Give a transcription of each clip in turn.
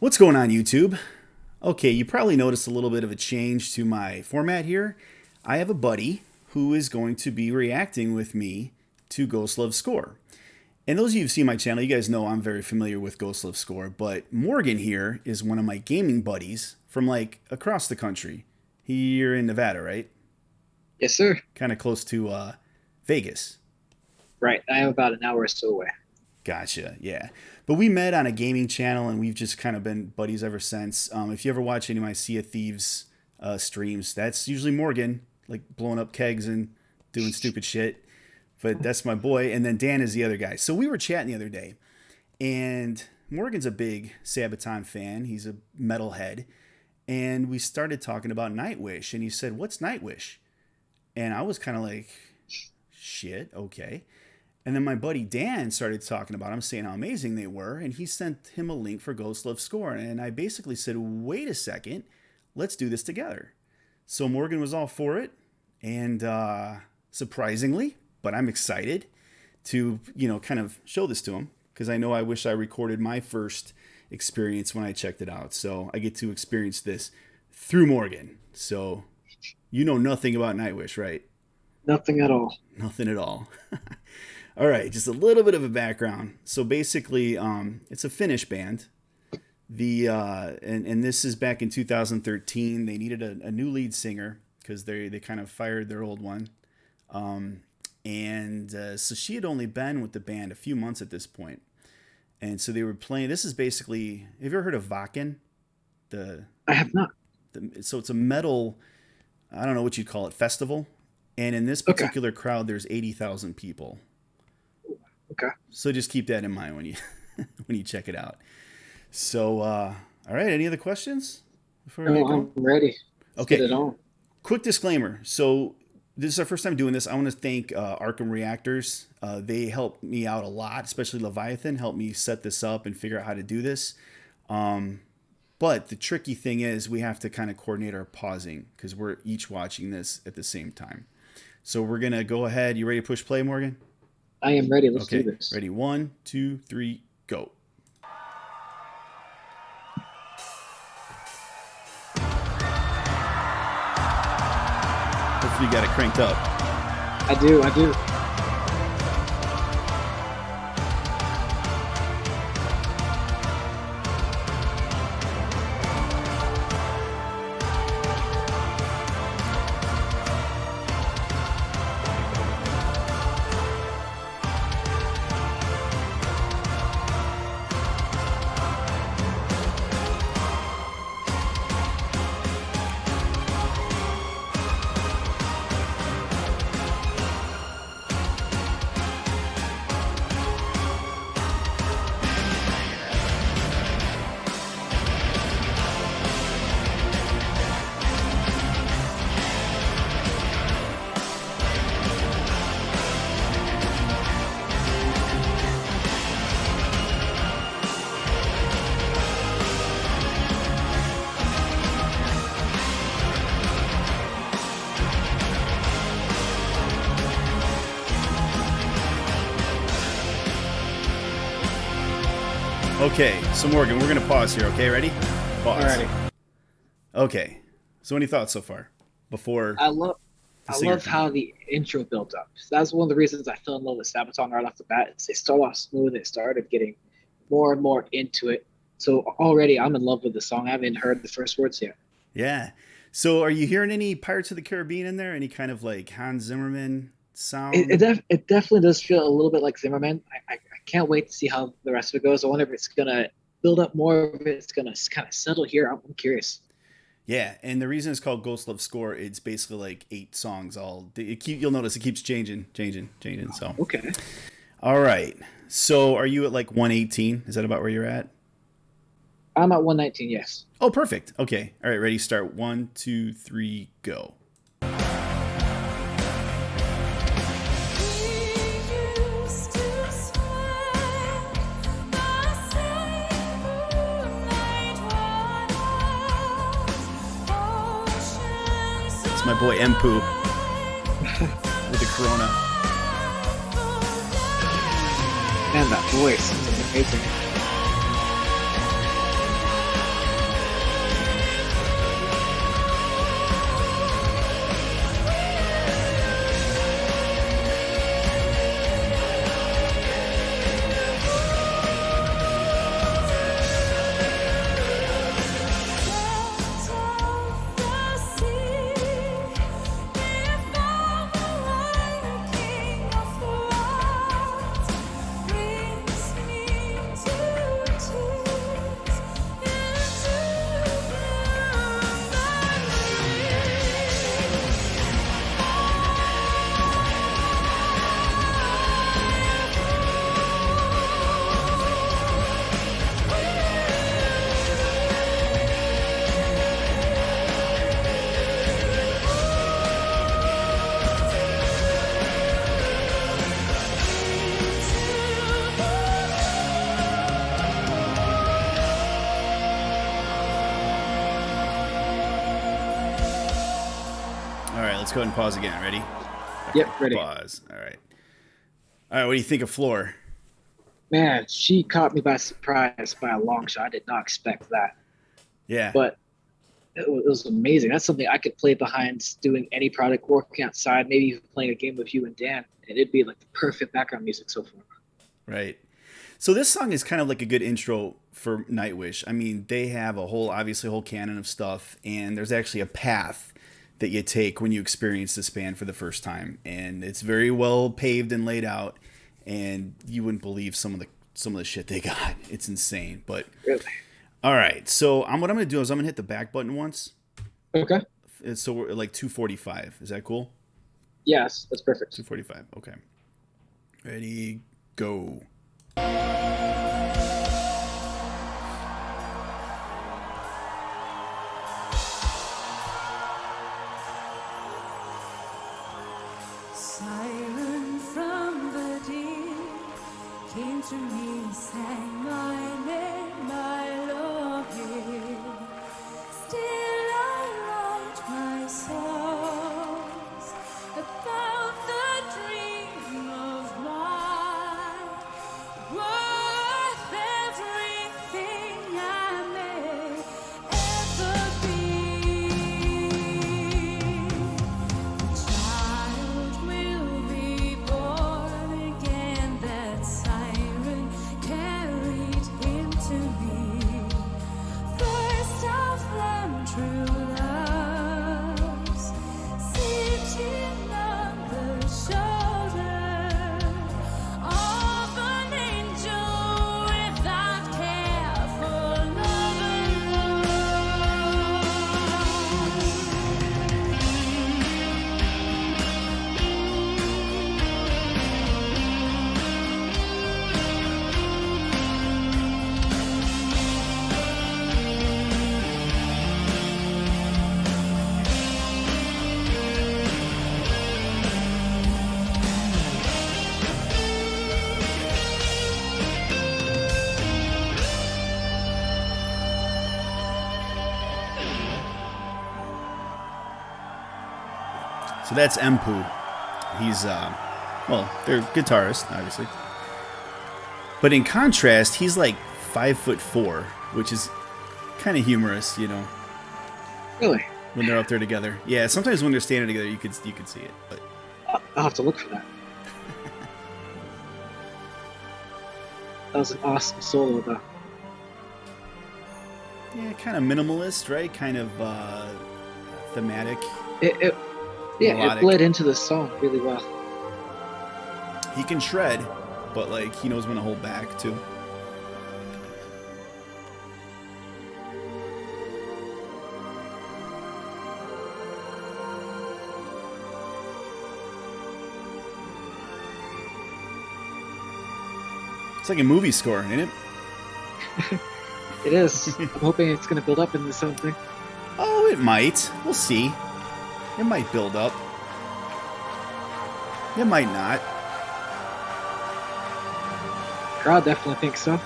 What's going on, YouTube? Okay, you probably noticed a little bit of a change to my format here. I have a buddy who is going to be reacting with me to Ghost Love Score. And those of you who've seen my channel, you guys know I'm very familiar with Ghost Love Score, but Morgan here is one of my gaming buddies from like across the country. You're in Nevada, right? Yes, sir. Kind of close to Vegas. Right. I am about an hour or so away. Gotcha, yeah. But we met on a gaming channel and we've just kind of been buddies ever since. If you ever watch any of my Sea of Thieves streams, that's usually Morgan, like blowing up kegs and doing stupid shit. But that's my boy. And then Dan is the other guy. So we were chatting the other day and Morgan's a big Sabaton fan. He's a metalhead. And we started talking about Nightwish. And he said, "What's Nightwish?" And I was kind of like, shit, okay. And then my buddy Dan started talking about them, saying how amazing they were, and he sent him a link for Ghost Love Score. And I basically said, wait a second, let's do this together. So Morgan was all for it, and surprisingly, but I'm excited to, kind of show this to him, because I wish I recorded my first experience when I checked it out. So I get to experience this through Morgan. So you know nothing about Nightwish, right? Nothing at all. Nothing at all. All right, just a little bit of a background. So basically, it's a Finnish band. And this is back in 2013. They needed a new lead singer because they kind of fired their old one. So she had only been with the band a few months at this point. And so they were playing. This is basically, have you ever heard of Wacken? I have not. So it's a metal, I don't know what you'd call it, festival. And in this particular crowd, there's 80,000 people. Okay. So just keep that in mind when you when you check it out. So, all right. Any other questions before we go? I'm ready. Let's Okay. get it on. Quick disclaimer. So this is our first time doing this. I want to thank Arkham Reactors. They helped me out a lot, especially Leviathan helped me set this up and figure out how to do this. But the tricky thing is we have to kind of coordinate our pausing because we're each watching this at the same time. So we're going to go ahead. You ready to push play, Morgan? I am ready. Let's do this. Ready? 1, 2, 3, go. Hopefully you got it cranked up. I do. Okay, so Morgan, we're going to pause here, okay? Ready? Pause. Alrighty. Okay, so any thoughts so far? Before I love singer how the intro built up. That's one of the reasons I fell in love with Sabaton right off the bat. Is they start off smooth and started getting more and more into it. So already I'm in love with the song. I haven't heard the first words yet. Yeah. So are you hearing any Pirates of the Caribbean in there? Any kind of like Hans Zimmerman sound? It definitely does feel a little bit like Zimmerman. I can't wait to see how the rest of it goes. I wonder if it's going to build up more, if it's going to kind of settle here. I'm curious. Yeah, and the reason it's called Ghost Love Score, it's basically like 8 songs. You'll notice it keeps changing. So Okay. all right. So are you at like 118? Is that about where you're at? I'm at 119, yes. Oh, perfect. Okay. All right, ready, start. 1, 2, 3, go. My boy Empu with the Corona. Man, that voice is amazing. let's go ahead and pause again. Ready? Okay, Yep, ready. pause. All right. All right, what do you think of Floor? Man, she caught me by surprise by a long shot. I did not expect that, Yeah. but it was amazing. That's something I could play behind doing any product, working outside, maybe even playing a game with you and Dan, and it'd be like the perfect background music so far. Right. So this song is kind of like a good intro for Nightwish. I mean, they have obviously a whole canon of stuff, and there's actually a path that you take when you experience this band for the first time, and it's very well paved and laid out, and you wouldn't believe some of the shit they got. It's insane. But Really? all right, so what I'm gonna do is I'm gonna hit the back button once. Okay. So we're like 245. Is that cool? Yes, that's perfect. 245. Okay. Ready, go. Siren from the deep came to me, sang my name, my longing. Still I write my songs about the dream of mine, worth everything I may ever be. Child will be born again, that siren carried him to me. First of them true loves, sitting on the shoulder of an angel without care for love alone. So that's Empu. He's they're guitarist, obviously. But in contrast, he's like 5'4", which is kind of humorous, Really? when they're up there together. Yeah, sometimes when they're standing together, you could see it. But I'll have to look for that. That was an awesome solo, though. yeah, kind of minimalist, right? Kind of thematic. It Melodic. it bled into the song really well. He can shred, but like he knows when to hold back too. It's like a movie score, ain't it? It is. I'm hoping it's going to build up into something. Oh, it might. We'll see. It might build up. It might not. Crowd definitely thinks so.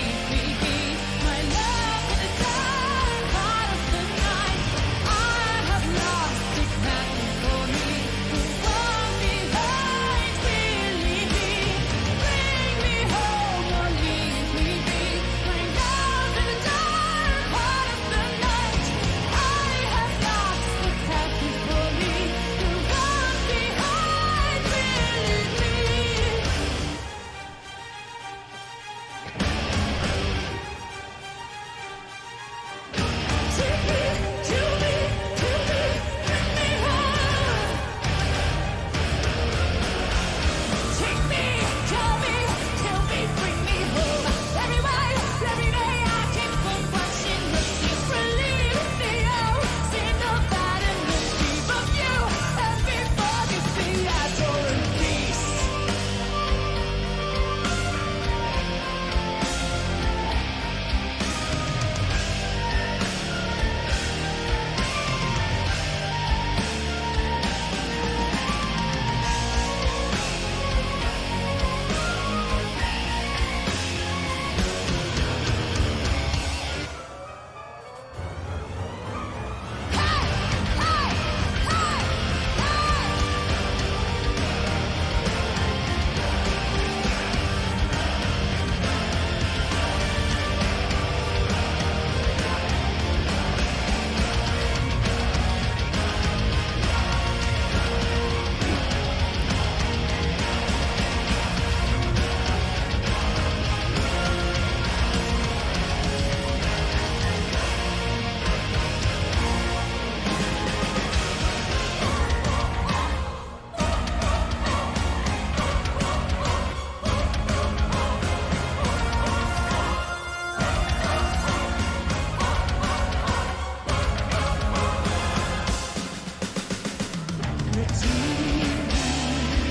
My love, the dark part of the night, I have lost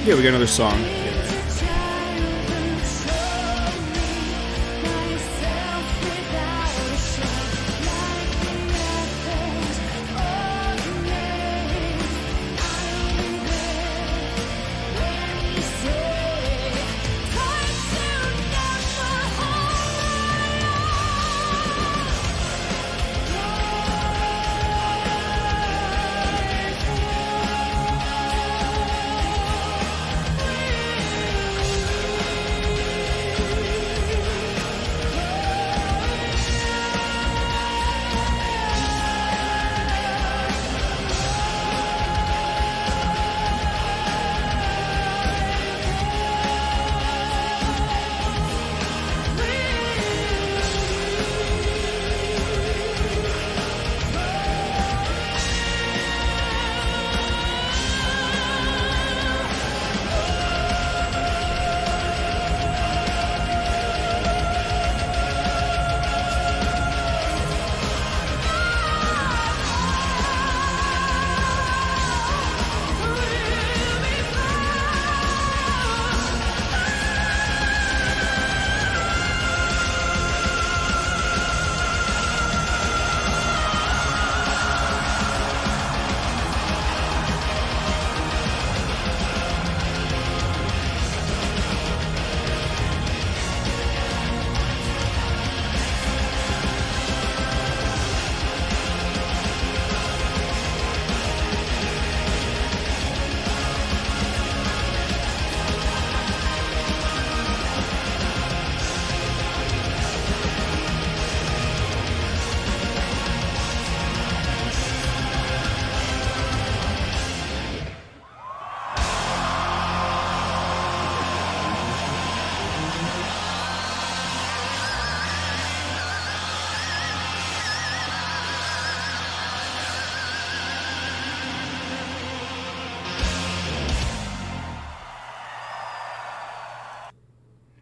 Yeah, we got another song.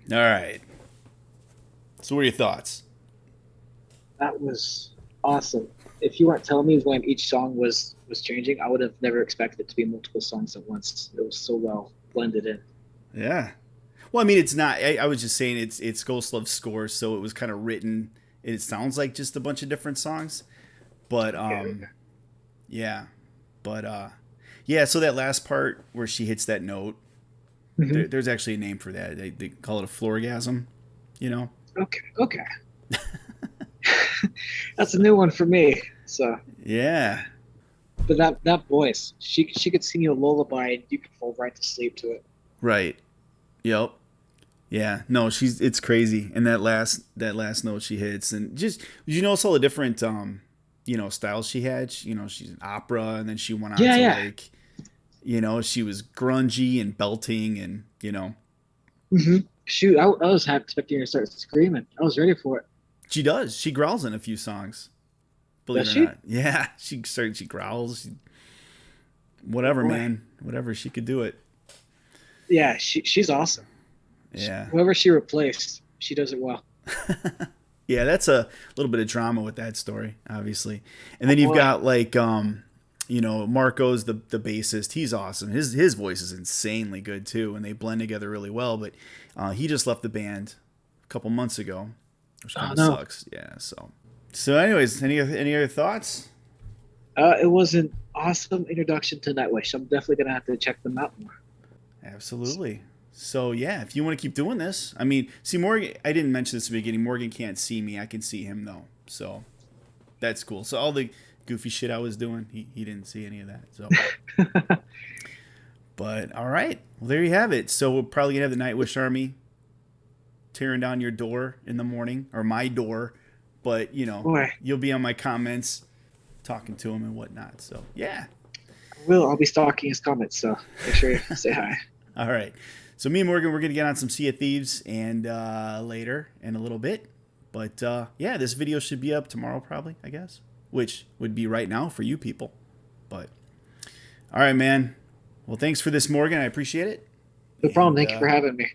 All right. So what are your thoughts? That was awesome. If you weren't telling me when each song was changing, I would have never expected it to be multiple songs at once. It was so well blended in. Yeah. Well, I mean, it's not. I was just saying it's Ghostlove's score, so it was kind of written. It sounds like just a bunch of different songs, but yeah, but yeah. So that last part where she hits that note, there's actually a name for that. They call it a floorgasm. You know. Okay. That's a new one for me. So yeah. But that voice, she could sing you a lullaby and you could fall right to sleep to it. Right. Yep. Yeah. No, it's crazy. And that last note she hits, and just you notice all the different styles she had. She's an opera, and then she went on to like, she was grungy and belting, and Shoot, I was half expecting her to start screaming. I was ready for it. She does. She growls in a few songs. Believe it or not. Yeah. She growls. Whatever, man. Whatever. She could do it. Yeah, she's awesome. Yeah. Whoever she replaced, she does it well. Yeah, that's a little bit of drama with that story, obviously. And then you've got like Marco's the bassist. He's awesome. His voice is insanely good too, and they blend together really well, but he just left the band a couple months ago, which kind of sucks. Yeah, so anyways, any other thoughts? It was an awesome introduction to Nightwish. I'm definitely going to have to check them out more. Absolutely. So yeah, if you want to keep doing this, I mean, see, Morgan, I didn't mention this at the beginning. Morgan can't see me. I can see him though. So that's cool. So all the goofy shit I was doing, he didn't see any of that. So, but all right, well there you have it. So we're probably gonna have the Nightwish Army tearing down your door in the morning, or my door, but you'll be on my comments talking to him and whatnot. So yeah, I'll be stalking his comments. So make sure you say hi. All right. So me and Morgan, we're going to get on some Sea of Thieves and later in a little bit. But yeah, this video should be up tomorrow probably, I guess, which would be right now for you people. But all right, man. Well, thanks for this, Morgan. I appreciate it. No problem. Thank you for having me.